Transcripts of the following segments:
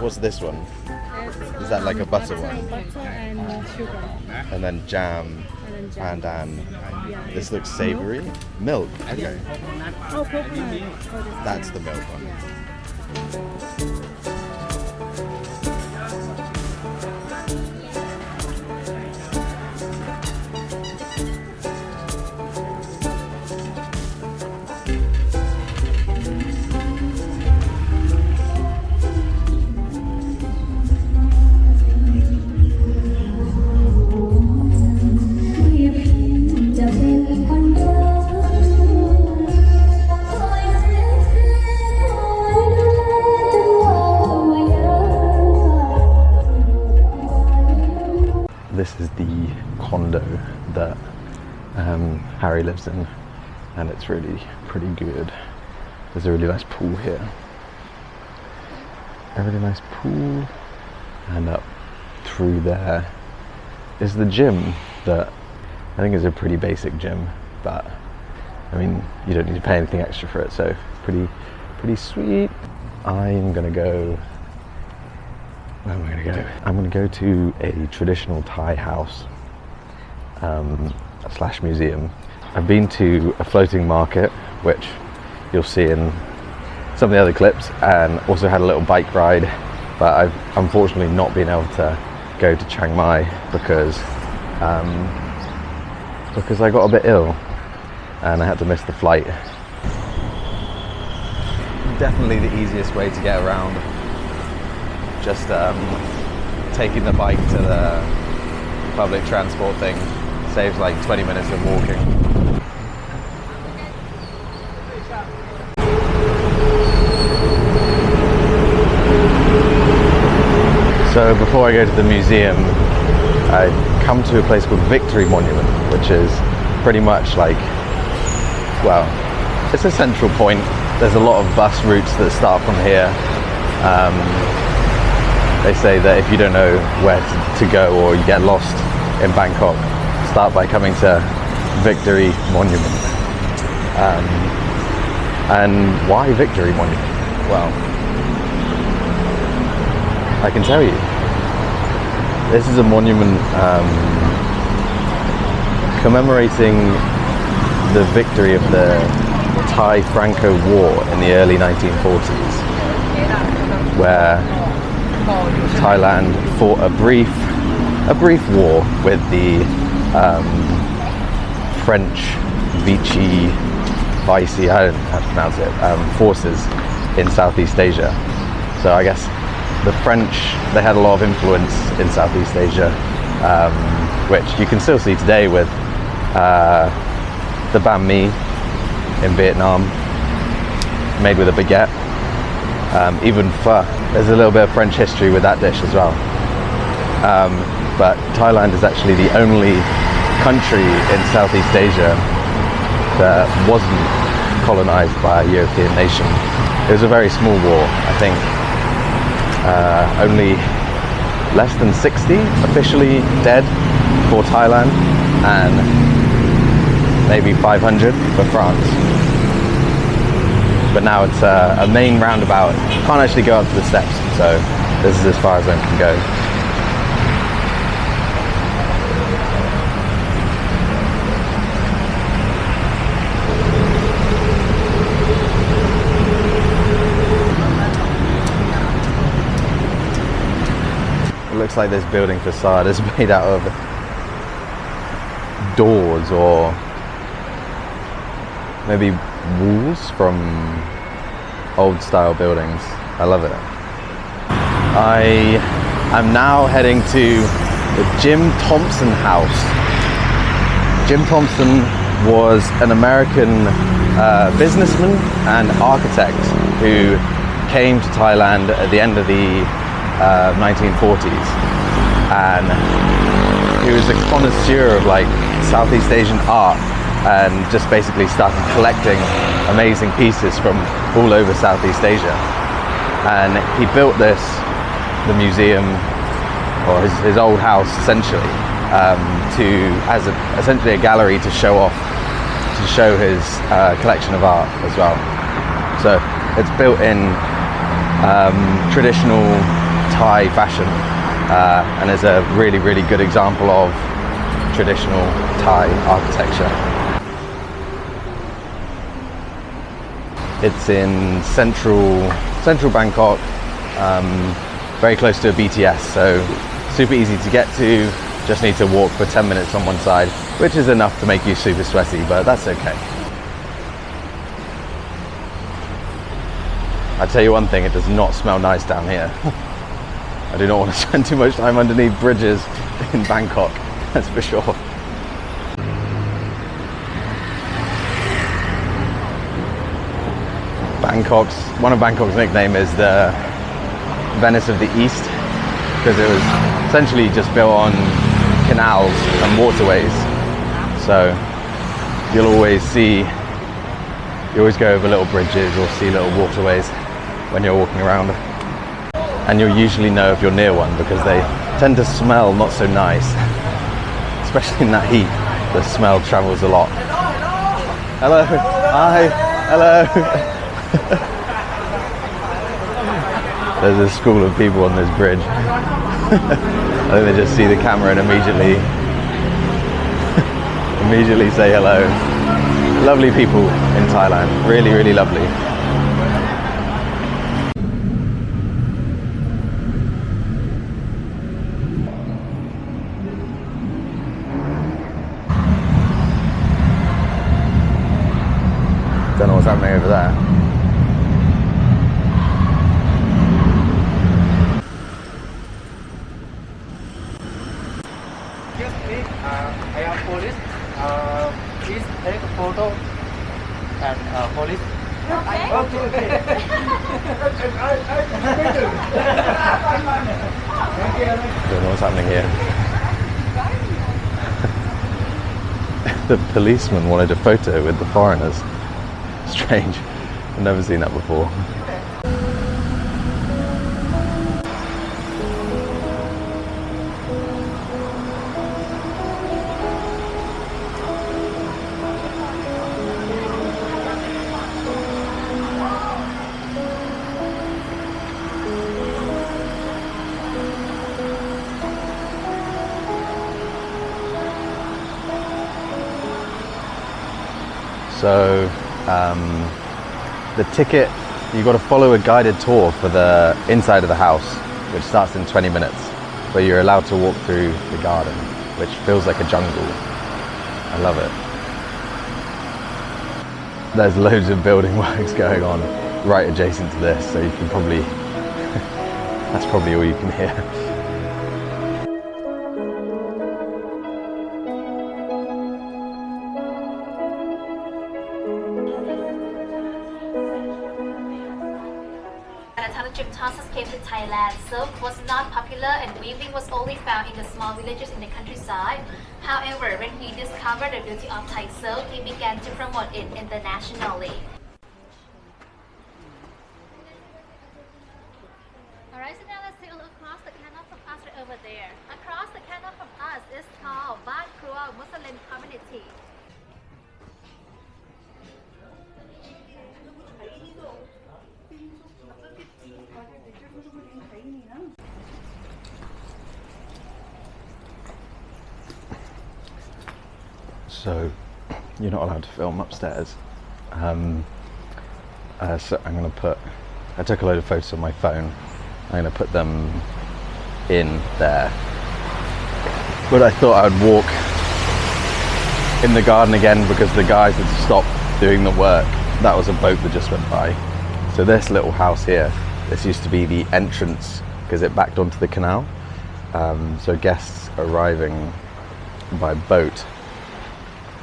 what's this one? Is that like a butter one? Butter and sugar. And then jam, And then jam. pandan. This looks savoury. Milk. Okay. Oh, coconut. That's the milk one. This is the condo that Harry lives in, and it's really pretty good. There's a really nice pool here. A really nice pool, and up through there is the gym that I think is a pretty basic gym, but I mean, you don't need to pay anything extra for it, so pretty sweet. I'm gonna go. Where am I going to go? I'm going to go to a traditional Thai house slash museum. I've been to a floating market, which you'll see in some of the other clips, and also had a little bike ride, but I've unfortunately not been able to go to Chiang Mai because I got a bit ill and I had to miss the flight. Definitely the easiest way to get around. Just taking the bike to the public transport thing saves like 20 minutes of walking. So before I go to the museum, I come to a place called Victory Monument, which is pretty much like, well, it's a central point. There's a lot of bus routes that start from here. They say that if you don't know where to go or you get lost in Bangkok, start by coming to Victory Monument. And why Victory Monument? Well, I can tell you. This is a monument commemorating the victory of the Thai-Franco War in the early 1940s, where Thailand fought a brief war with the French Vichy, I don't know how to pronounce it, forces in Southeast Asia. So I guess the French, they had a lot of influence in Southeast Asia, which you can still see today with the banh mi in Vietnam, made with a baguette. Even pho. There's a little bit of French history with that dish as well. But Thailand is actually the only country in Southeast Asia that wasn't colonized by a European nation. It was a very small war. I think only less than 60 officially dead for Thailand, and maybe 500 for France. But now it's a main roundabout. You can't actually go up to the steps, so this is as far as I can go. It looks like this building facade is made out of doors or maybe walls from old style buildings. I love it. I am now heading to the Jim Thompson house. Jim Thompson was an American businessman and architect who came to Thailand at the end of the 1940s, and he was a connoisseur of like Southeast Asian art, and just basically started collecting amazing pieces from all over Southeast Asia. And he built the museum, or his old house essentially, as essentially a gallery to show his collection of art as well. So it's built in traditional Thai fashion, and is a really, really good example of traditional Thai architecture. It's in central Bangkok, very close to a BTS, so super easy to get to. Just need to walk for 10 minutes on one side, which is enough to make you super sweaty, but that's okay. I tell you one thing, it does not smell nice down here. I do not want to spend too much time underneath bridges in Bangkok, that's for sure. One of Bangkok's nickname is the Venice of the East, because it was essentially just built on canals and waterways. So you always go over little bridges or see little waterways when you're walking around. And you'll usually know if you're near one because they tend to smell not so nice. Especially in that heat, the smell travels a lot. Hello, hi, hello. There's a school of people on this bridge. I think they just see the camera and immediately say hello. Lovely people in Thailand, really, really lovely. Don't know what's happening over there. I am police. Please take a photo and police. Don't know what's happening here. The policeman wanted a photo with the foreigners. Strange. I've never seen that before. So the ticket, you've got to follow a guided tour for the inside of the house, which starts in 20 minutes, but you're allowed to walk through the garden, which feels like a jungle. I love it. There's loads of building works going on right adjacent to this, so you can probably, that's probably all you can hear. By the time the Thompsons came to Thailand, silk was not popular and weaving was only found in the small villages in the countryside. However, when he discovered the beauty of Thai silk, he began to promote it internationally. Alright, so now let's take a look across the canal from us right over there. Across the canal from us is called Ban Krua Muslim Community. So you're not allowed to film upstairs. So I took a load of photos on my phone. I'm going to put them in there. But I thought I'd walk in the garden again because the guys had stopped doing the work. That was a boat that just went by. So this little house here, this used to be the entrance because it backed onto the canal. So guests arriving by boat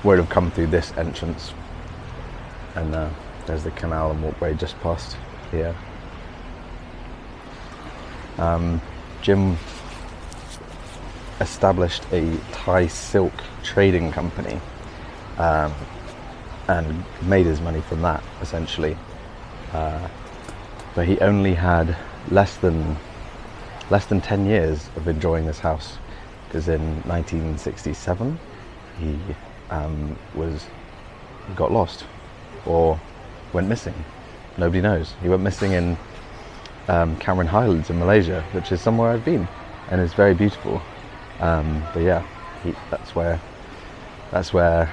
would have come through this entrance, and there's the canal and walkway just past here. Jim established a Thai silk trading company and made his money from that essentially, but he only had less than 10 years of enjoying this house, because in 1967 he got lost or went missing. Nobody knows. He went missing in Cameron Highlands in Malaysia, which is somewhere I've been, and it's very beautiful. But yeah, that's where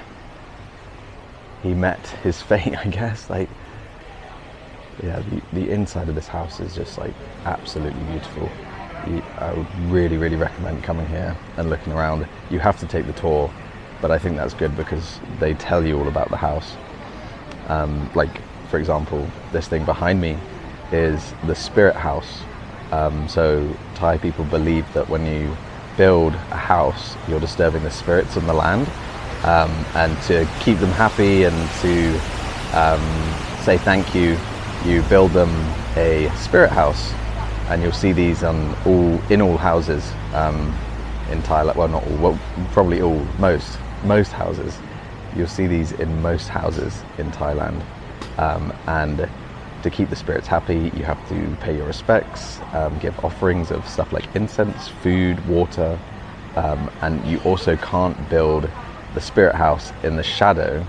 he met his fate, I guess. Like, yeah, the inside of this house is just like absolutely beautiful. I would really recommend coming here and looking around. You have to take the tour, but I think that's good because they tell you all about the house. Like, for example, this thing behind me is the spirit house. So Thai people believe that when you build a house, you're disturbing the spirits on the land, and to keep them happy and to say thank you, you build them a spirit house. And you'll see these in all houses in Thailand. Well, not all, well, probably all, most houses. You'll see these in most houses in Thailand. And to keep the spirits happy, you have to pay your respects, give offerings of stuff like incense, food, water, and you also can't build the spirit house in the shadow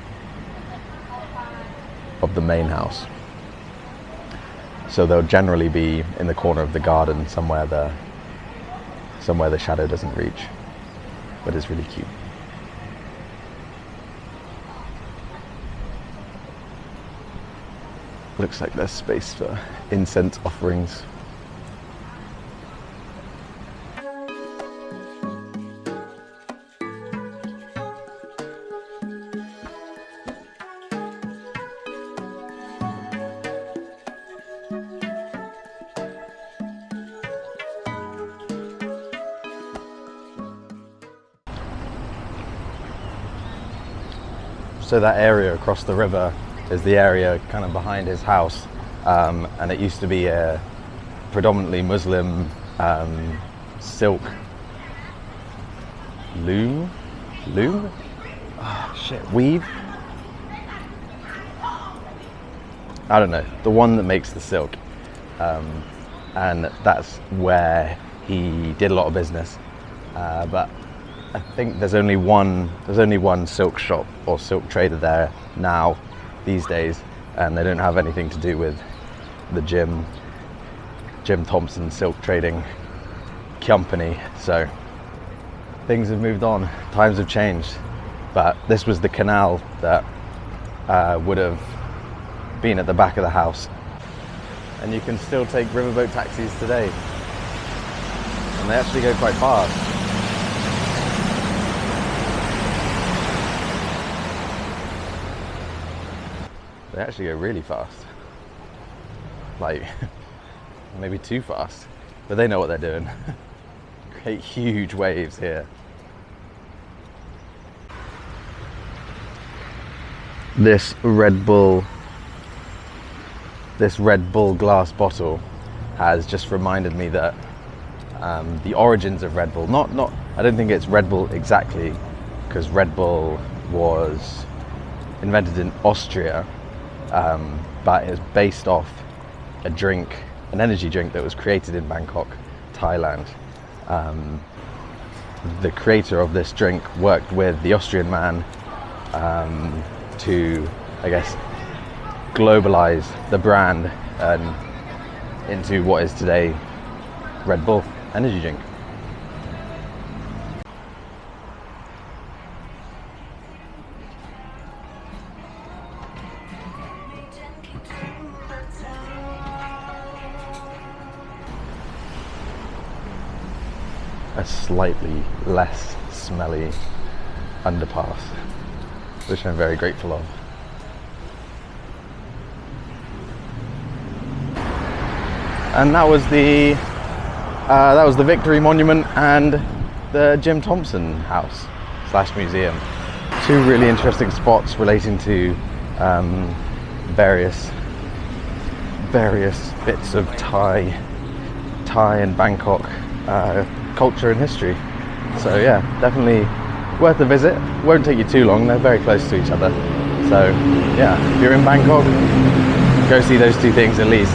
of the main house. So they'll generally be in the corner of the garden, somewhere the shadow doesn't reach, but it's really cute. Looks like there's space for incense offerings. So that area across the river is the area kind of behind his house, and it used to be a predominantly Muslim silk loom? Oh, shit, weave? I don't know, the one that makes the silk, and that's where he did a lot of business, but I think there's only one silk shop or silk trader there now these days, and they don't have anything to do with the Jim Thompson silk trading company. So things have moved on, times have changed, but this was the canal that would have been at the back of the house, and you can still take riverboat taxis today, and they actually go quite fast. They actually go really fast, like maybe too fast, but they know what they're doing. Create huge waves here. This Red Bull glass bottle has just reminded me that the origins of Red Bull, not I don't think it's Red Bull exactly, because Red Bull was invented in Austria, but it's based off an energy drink that was created in Bangkok, Thailand. The creator of this drink worked with the Austrian man to, I guess, globalize the brand and into what is today Red Bull energy drink. A slightly less smelly underpass, which I'm very grateful of. And that was the Victory Monument and the Jim Thompson house / museum. Two really interesting spots relating to various bits of Thai and Bangkok culture and history. So yeah, definitely worth a visit. Won't take you too long, they're very close to each other. So yeah, if you're in Bangkok, go see those two things at least.